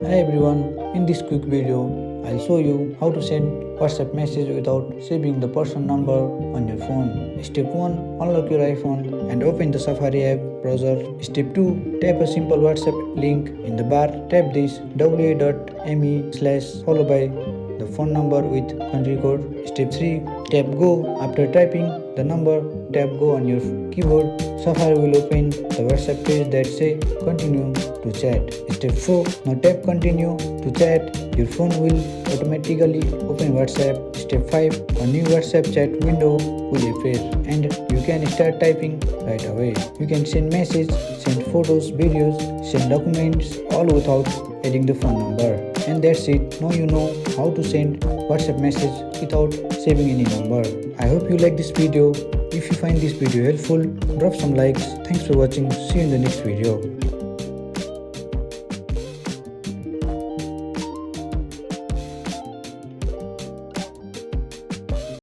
Hi everyone, in this quick video, I'll show you how to send WhatsApp message without saving the person number on your phone. Step 1. Unlock your iPhone and open the Safari app browser. Step 2. Tap a simple WhatsApp link in the bar. Tap this wa.me/ followed by the phone number with country code. Step 3. Tap go. After typing the number, tap go on your keyboard. Safari will open the WhatsApp page that say continue to chat. Step 4. Now tap continue to chat. Your phone will automatically open WhatsApp. Step 5. A new WhatsApp chat window will appear and you can start typing right away. You can send messages, send photos, videos, send documents all without adding the phone number. And that's it. Now you know how to send WhatsApp message without saving any number. I hope you like this video. If you find this video helpful, drop some likes. Thanks for watching. See you in the next video.